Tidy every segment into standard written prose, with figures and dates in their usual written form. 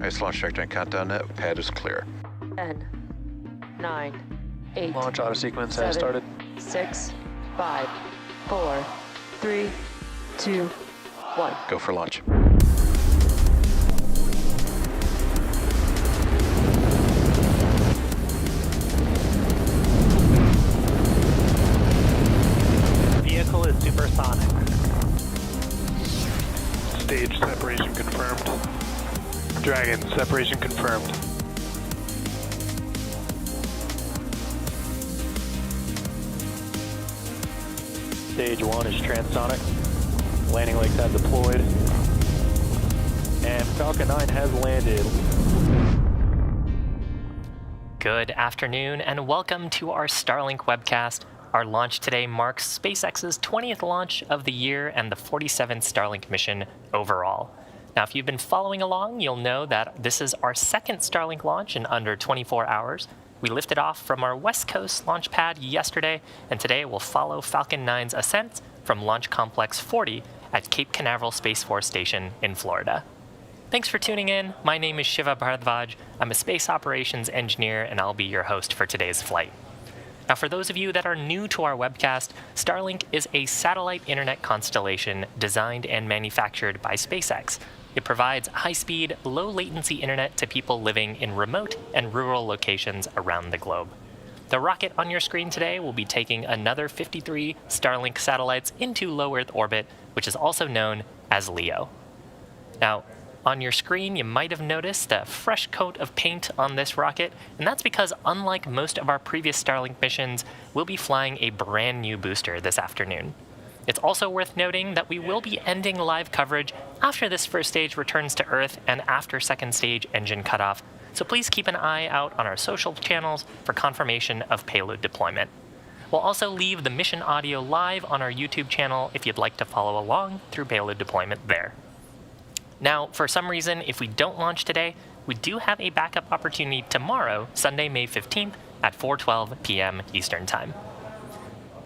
Nice launch trajectory and countdown net. Pad is clear. 10, 9, 8, Launch auto sequence has started. 6, 5, 4, 3, 2, 1. Go for launch. Vehicle is supersonic. Stage separation confirmed. Dragon, separation confirmed. Stage 1 is transonic. Landing legs have deployed. And Falcon 9 has landed. Good afternoon and welcome to our Starlink webcast. Our launch today marks SpaceX's 20th launch of the year and the 47th Starlink mission overall. Now, if you've been following along, you'll know that this is our second Starlink launch in under 24 hours. We lifted off from our West Coast launch pad yesterday, and today we'll follow Falcon 9's ascent from Launch Complex 40 at Cape Canaveral Space Force Station in Florida. Thanks for tuning in. My name is Shiva Bharadwaj. I'm a space operations engineer, and I'll be your host for today's flight. Now, for those of you that are new to our webcast, Starlink is a satellite internet constellation designed and manufactured by SpaceX. It provides high-speed, low-latency internet to people living in remote and rural locations around the globe. The rocket on your screen today will be taking another 53 Starlink satellites into low Earth orbit, which is also known as LEO. Now, on your screen, you might have noticed a fresh coat of paint on this rocket, and that's because unlike most of our previous Starlink missions, we'll be flying a brand new booster this afternoon. It's also worth noting that we will be ending live coverage after this first stage returns to Earth and after second stage engine cutoff, so please keep an eye out on our social channels for confirmation of payload deployment. We'll also leave the mission audio live on our YouTube channel if you'd like to follow along through payload deployment there. Now, for some reason, if we don't launch today, we do have a backup opportunity tomorrow, Sunday, May 15th at 4:12 p.m. Eastern Time.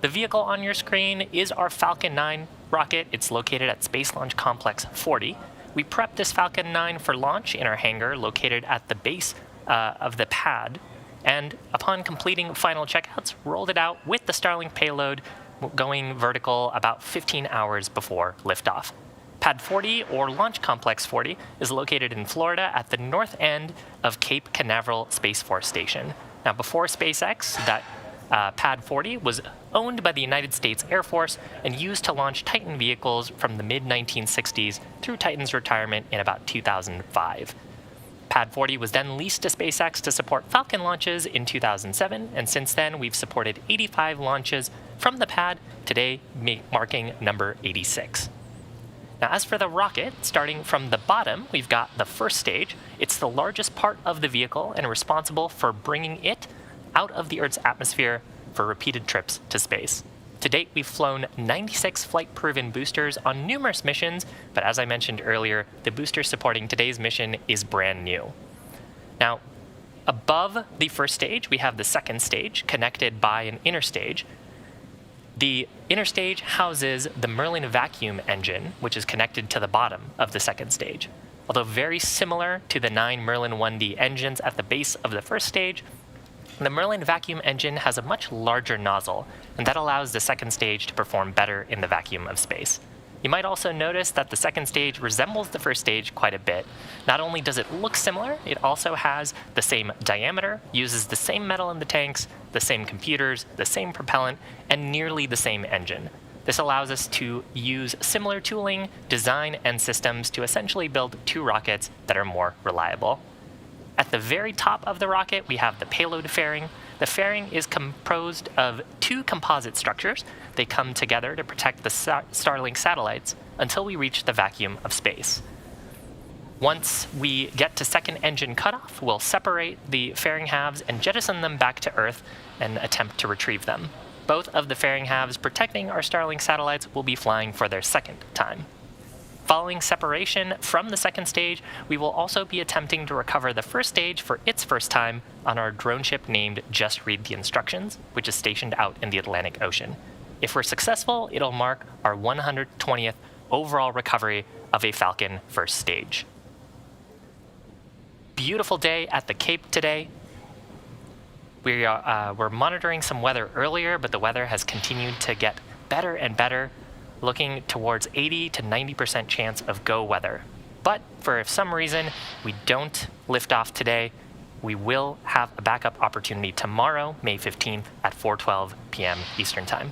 The vehicle on your screen is our Falcon 9 rocket. It's located at Space Launch Complex 40. We prepped this Falcon 9 for launch in our hangar located at the base of the pad, and upon completing final checkouts, rolled it out with the Starlink payload going vertical about 15 hours before liftoff. Pad 40, or Launch Complex 40, is located in Florida at the north end of Cape Canaveral Space Force Station. Now, before SpaceX, that Pad 40 was owned by the United States Air Force and used to launch Titan vehicles from the mid-1960s through Titan's retirement in about 2005. Pad 40 was then leased to SpaceX to support Falcon launches in 2007, and since then we've supported 85 launches from the pad, today marking number 86. Now, as for the rocket, starting from the bottom, we've got the first stage. It's the largest part of the vehicle and responsible for bringing it out of the Earth's atmosphere for repeated trips to space. To date, we've flown 96 flight-proven boosters on numerous missions, but as I mentioned earlier, the booster supporting today's mission is brand new. Now, above the first stage, we have the second stage, connected by an inner stage. The inner stage houses the Merlin vacuum engine, which is connected to the bottom of the second stage. Although very similar to the 9 Merlin 1D engines at the base of the first stage, the Merlin vacuum engine has a much larger nozzle, and that allows the second stage to perform better in the vacuum of space. You might also notice that the second stage resembles the first stage quite a bit. Not only does it look similar, it also has the same diameter, uses the same metal in the tanks, the same computers, the same propellant, and nearly the same engine. This allows us to use similar tooling, design, and systems to essentially build 2 rockets that are more reliable. At the very top of the rocket, we have the payload fairing. The fairing is composed of 2 composite structures. They come together to protect the Starlink satellites until we reach the vacuum of space. Once we get to second engine cutoff, we'll separate the fairing halves and jettison them back to Earth and attempt to retrieve them. Both of the fairing halves protecting our Starlink satellites will be flying for their second time. Following separation from the second stage, we will also be attempting to recover the first stage for its first time on our drone ship named Just Read the Instructions, which is stationed out in the Atlantic Ocean. If we're successful, it'll mark our 120th overall recovery of a Falcon first stage. beautiful day at the Cape today. We're monitoring some weather earlier, but the weather has continued to get better and better, looking towards 80 to 90% chance of go weather. But for some reason we don't lift off today, we will have a backup opportunity tomorrow, May 15th at 4:12 p.m. Eastern Time.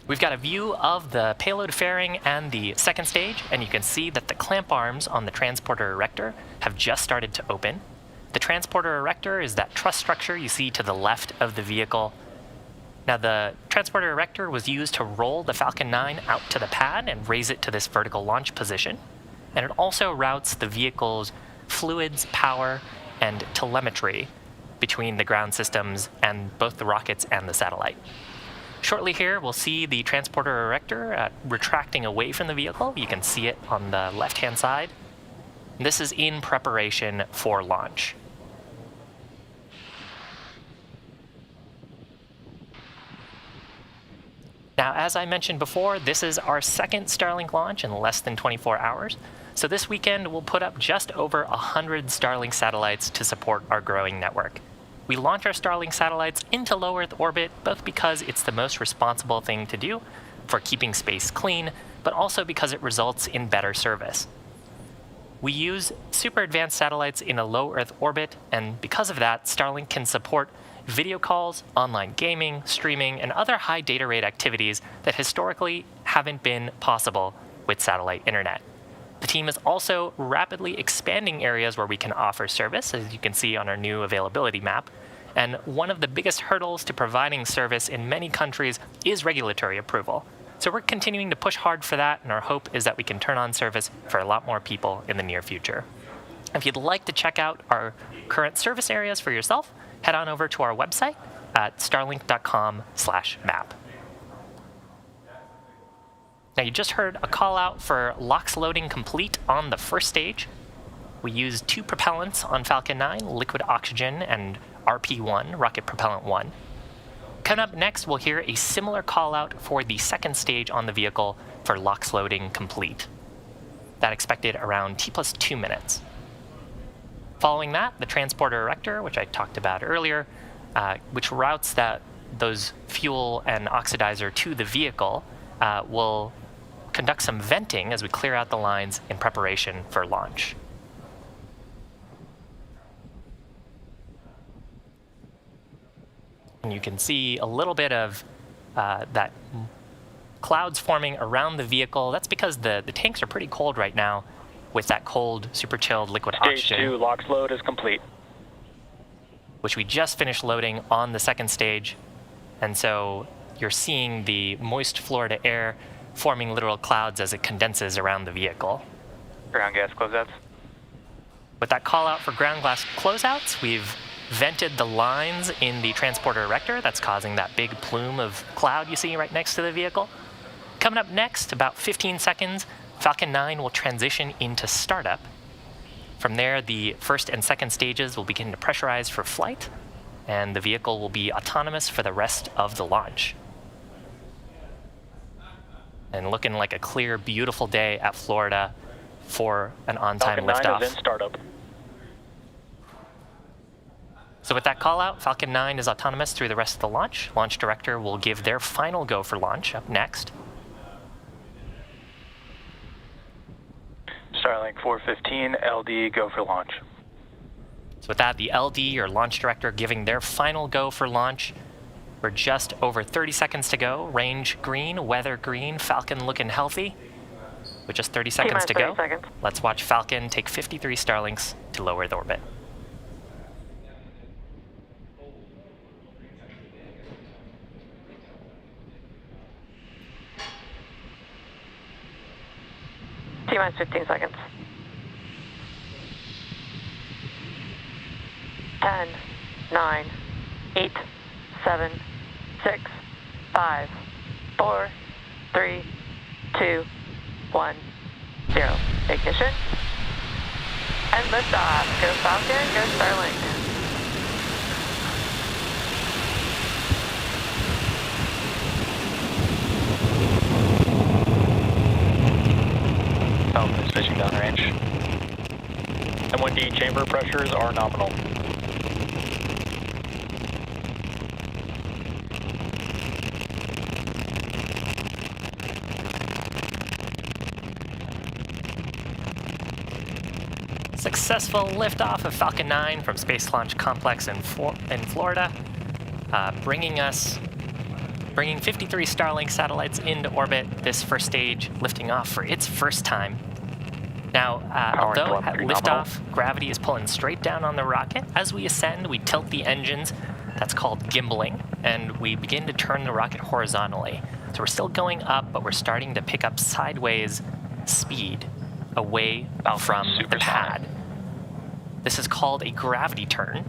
We've got a view of the payload fairing and the second stage, and you can see that the clamp arms on the transporter erector have just started to open. The transporter erector is that truss structure you see to the left of the vehicle. Now, the transporter erector was used to roll the Falcon 9 out to the pad and raise it to this vertical launch position. And it also routes the vehicle's fluids, power, and telemetry between the ground systems and both the rockets and the satellite. Shortly here, we'll see the transporter erector retracting away from the vehicle. You can see it on the left-hand side. This is in preparation for launch. Now, as I mentioned before, this is our second Starlink launch in less than 24 hours. So this weekend, we'll put up just over 100 Starlink satellites to support our growing network. We launch our Starlink satellites into low Earth orbit, both because it's the most responsible thing to do for keeping space clean, but also because it results in better service. We use super advanced satellites in a low Earth orbit, and because of that, Starlink can support video calls, online gaming, streaming, and other high data rate activities that historically haven't been possible with satellite internet. The team is also rapidly expanding areas where we can offer service, as you can see on our new availability map. And one of the biggest hurdles to providing service in many countries is regulatory approval. So we're continuing to push hard for that, and our hope is that we can turn on service for a lot more people in the near future. If you'd like to check out our current service areas for yourself, head on over to our website at starlink.com/map. Now, you just heard a call out for LOX loading complete on the first stage. We used 2 propellants on Falcon 9, liquid oxygen and RP1, rocket propellant 1. Coming up next, we'll hear a similar call out for the second stage on the vehicle for LOX loading complete. That expected around T+2 minutes. Following that, the transporter erector, which I talked about earlier, which routes those fuel and oxidizer to the vehicle, will conduct some venting as we clear out the lines in preparation for launch. And you can see a little bit of that clouds forming around the vehicle. That's because the tanks are pretty cold right now with that cold, super chilled liquid oxygen. Stage 2 LOX load is complete. Which we just finished loading on the second stage. And so you're seeing the moist Florida air forming literal clouds as it condenses around the vehicle. Ground gas closeouts. With that call out for ground glass closeouts, we've vented the lines in the transporter erector that's causing that big plume of cloud you see right next to the vehicle. Coming up next, about 15 seconds, Falcon 9 will transition into startup. From there, the first and second stages will begin to pressurize for flight, and the vehicle will be autonomous for the rest of the launch. And looking like a clear, beautiful day at Florida for an on-time liftoff. Falcon 9 is in startup. So with that call out, Falcon 9 is autonomous through the rest of the launch. Launch director will give their final go for launch up next. Starlink 415, LD, go for launch. So with that, the LD, or launch director, giving their final go for launch. We're just over 30 seconds to go. Range green, weather green, Falcon looking healthy. With just 30 seconds to go, let's watch Falcon take 53 Starlinks to low Earth orbit. T-minus 15 seconds. 10, 9, 8, 7, 6, 5, 4, 3, 2, 1, 0. Ignition. And liftoff. Go Falcon, go Starlink. Falcon is pitching downrange. M1D chamber pressures are nominal. Successful liftoff of Falcon 9 from Space Launch Complex in Florida, bringing 53 Starlink satellites into orbit. This first stage lifting off for its first time. Now, although at liftoff, gravity is pulling straight down on the rocket, as we ascend, we tilt the engines. That's called gimbaling, and we begin to turn the rocket horizontally. So we're still going up, but we're starting to pick up sideways speed away from the pad. This is called a gravity turn.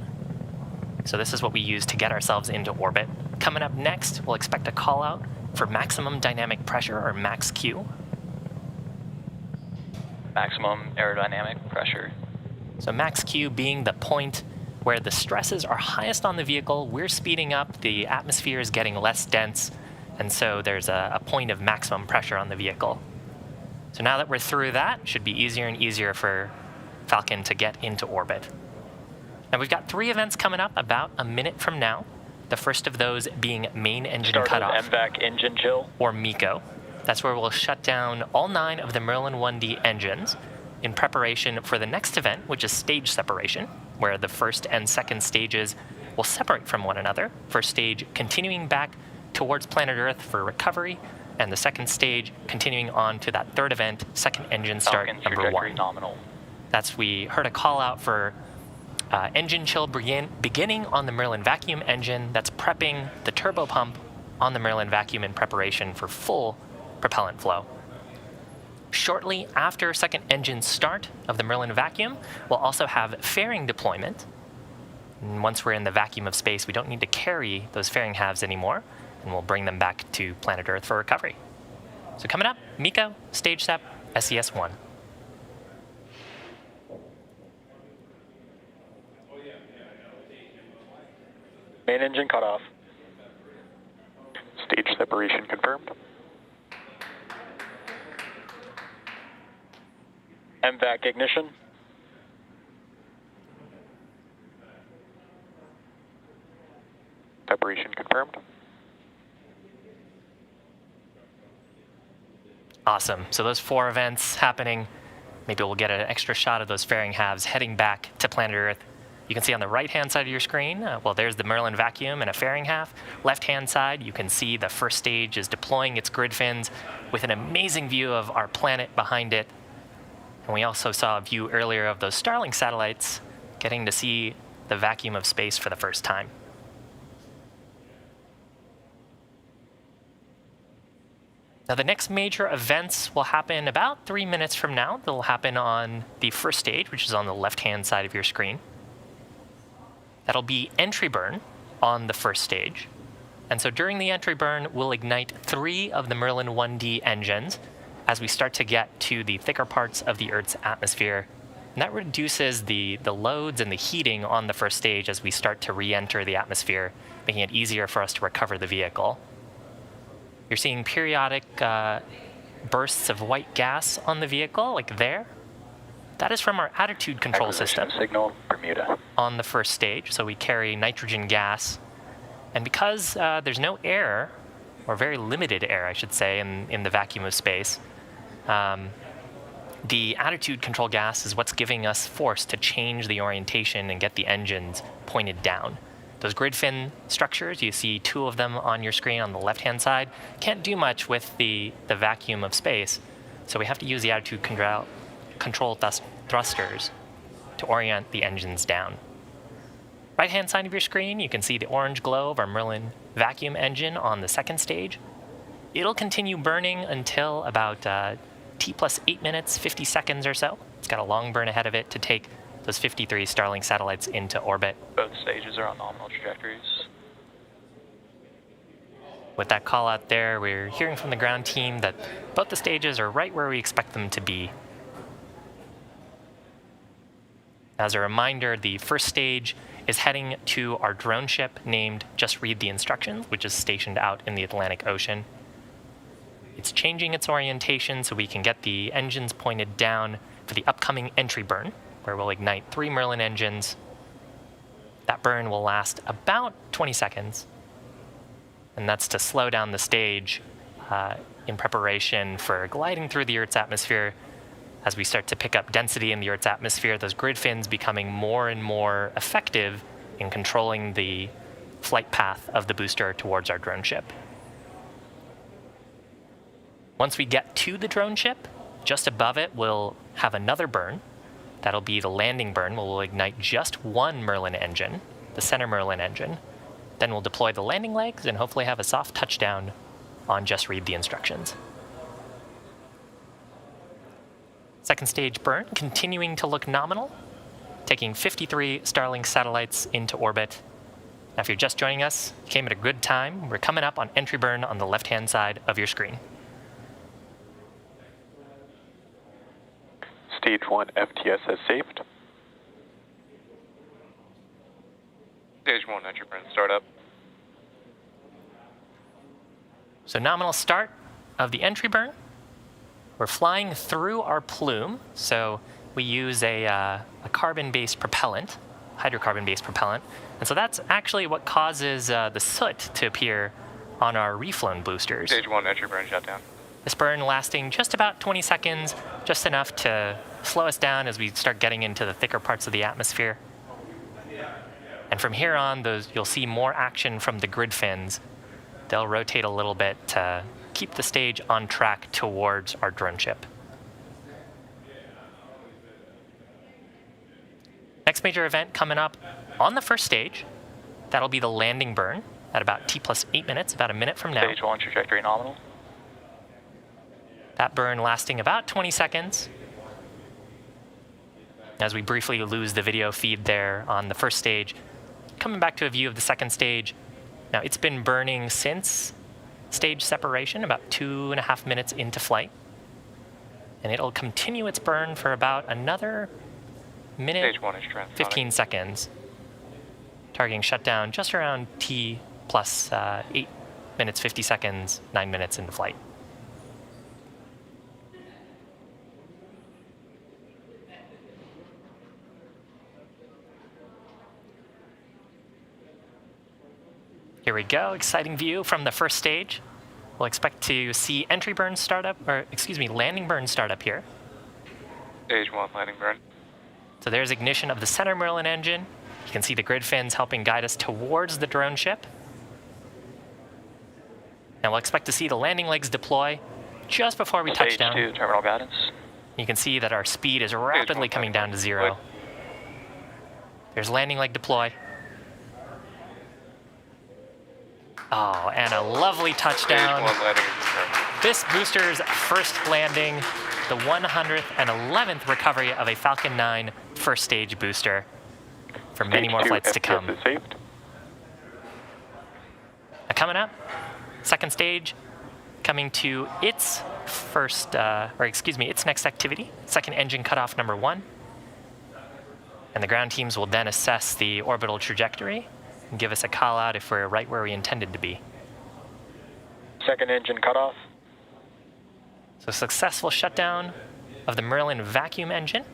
So this is what we use to get ourselves into orbit. Coming up next, we'll expect a call out for maximum dynamic pressure, or max Q. Maximum aerodynamic pressure. So max Q being the point where the stresses are highest on the vehicle. We're speeding up, the atmosphere is getting less dense, and so there's a point of maximum pressure on the vehicle. So now that we're through that, it should be easier and easier for Falcon to get into orbit. Now we've got 3 events coming up about a minute from now. The first of those being main engine cutoff, MVAC engine chill, or MECO. That's where we'll shut down all 9 of the Merlin 1D engines in preparation for the next event, which is stage separation, where the first and second stages will separate from one another. First stage continuing back towards planet Earth for recovery, and the second stage continuing on to that third event, second engine start number 1. Nominal. We heard a call out for engine chill beginning on the Merlin vacuum engine that's prepping the turbo pump on the Merlin vacuum in preparation for full propellant flow. Shortly after second engine start of the Merlin vacuum, we'll also have fairing deployment. And once we're in the vacuum of space, we don't need to carry those fairing halves anymore, and we'll bring them back to planet Earth for recovery. So coming up, MECO, stage sep, SES-1. Main engine cutoff. Stage separation confirmed. MVAC ignition. Separation confirmed. Awesome. So those 4 events happening. Maybe we'll get an extra shot of those fairing halves heading back to planet Earth. You can see on the right-hand side of your screen, well, there's the Merlin vacuum and a fairing half. Left-hand side, you can see the first stage is deploying its grid fins with an amazing view of our planet behind it. And we also saw a view earlier of those Starlink satellites getting to see the vacuum of space for the first time. Now, the next major events will happen about 3 minutes from now. They'll happen on the first stage, which is on the left-hand side of your screen. That'll be entry burn on the first stage. And so during the entry burn, we'll ignite 3 of the Merlin 1D engines as we start to get to the thicker parts of the Earth's atmosphere. And that reduces the loads and the heating on the first stage as we start to re-enter the atmosphere, making it easier for us to recover the vehicle. You're seeing periodic bursts of white gas on the vehicle, like there. That is from our attitude control system signal, Bermuda. on the first stage. So we carry nitrogen gas. And because there's no air, or very limited air, I should say, in the vacuum of space, the attitude control gas is what's giving us force to change the orientation and get the engines pointed down. Those grid fin structures, you see 2 of them on your screen on the left-hand side, can't do much with the vacuum of space. So we have to use the attitude control thrusters to orient the engines down. Right-hand side of your screen, you can see the orange glow of our Merlin vacuum engine on the second stage. It'll continue burning until about T plus 8 minutes, 50 seconds or so. It's got a long burn ahead of it to take those 53 Starlink satellites into orbit. Both stages are on nominal trajectories. With that call out there, we're hearing from the ground team that both the stages are right where we expect them to be. As a reminder, the first stage is heading to our drone ship named Just Read the Instructions, which is stationed out in the Atlantic Ocean. It's changing its orientation so we can get the engines pointed down for the upcoming entry burn, where we'll ignite 3 Merlin engines. That burn will last about 20 seconds. And that's to slow down the stage in preparation for gliding through the Earth's atmosphere. As we start to pick up density in the Earth's atmosphere, those grid fins becoming more and more effective in controlling the flight path of the booster towards our drone ship. Once we get to the drone ship, just above it, we'll have another burn. That'll be the landing burn, where we'll ignite just 1 Merlin engine, the center Merlin engine. Then we'll deploy the landing legs and hopefully have a soft touchdown on just read the instructions. Second stage burn, continuing to look nominal, taking 53 Starlink satellites into orbit. Now, if you're just joining us, you came at a good time. We're coming up on entry burn on the left-hand side of your screen. Stage 1 FTS has saved. Stage 1 entry burn startup. So nominal start of the entry burn. We're flying through our plume, so we use a carbon-based propellant, hydrocarbon-based propellant. And so that's actually what causes the soot to appear on our reflown boosters. Stage 1 entry burn shutdown. This burn lasting just about 20 seconds, just enough to slow us down as we start getting into the thicker parts of the atmosphere. And from here on, you'll see more action from the grid fins. They'll rotate a little bit to keep the stage on track towards our drone ship. Next major event coming up on the first stage, that'll be the landing burn at about T+8 minutes, about a minute from now. Stage 1 trajectory nominal. That burn lasting about 20 seconds. As we briefly lose the video feed there on the first stage, coming back to a view of the second stage. Now, it's been burning since stage separation, about 2.5 minutes into flight. And it'll continue its burn for about another minute, Stage 1 is transonic. 15 seconds. Targeting shutdown just around T plus 8 minutes, 50 seconds, 9 minutes into flight. Here we go, exciting view from the first stage. We'll expect to see entry burn startup, or excuse me, landing burn startup here. Stage 1 landing burn. So there's ignition of the center Merlin engine. You can see the grid fins helping guide us towards the drone ship. And we'll expect to see the landing legs deploy just before we touch down. Stage 2 terminal guidance. You can see that our speed is rapidly coming down to 0. There's landing leg deploy. Oh, and a lovely touchdown. Stage 1 landing is confirmed. This booster's first landing, the 111th recovery of a Falcon 9 first stage booster for many more flights to come. Is saved. Coming up, second stage, coming to its its next activity, second engine cutoff number 1. And the ground teams will then assess the orbital trajectory and give us a call out if we're right where we intended to be. Second engine cutoff. So successful shutdown of the Merlin vacuum engine.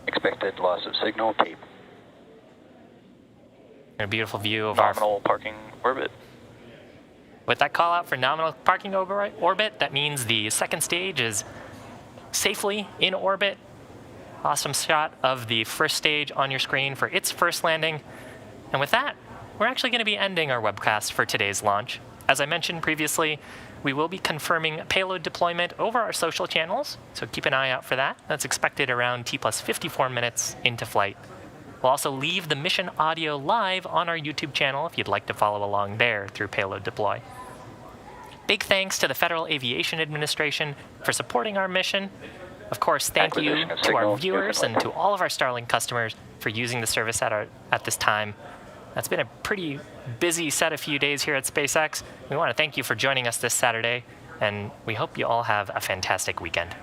Expected loss of signal tape. And a beautiful view of Nominal parking orbit. With that call out for nominal parking orbit, that means the second stage is safely in orbit. Awesome shot of the first stage on your screen for its first landing. And with that, we're actually going to be ending our webcast for today's launch. As I mentioned previously, we will be confirming payload deployment over our social channels, so keep an eye out for that. That's expected around T+54 minutes into flight. We'll also leave the mission audio live on our YouTube channel if you'd like to follow along there through payload deploy. Big thanks to the Federal Aviation Administration for supporting our mission. Of course, thank you to our viewers and to all of our Starlink customers for using the service at this time. That's been a pretty busy set of few days here at SpaceX. We want to thank you for joining us this Saturday, and we hope you all have a fantastic weekend.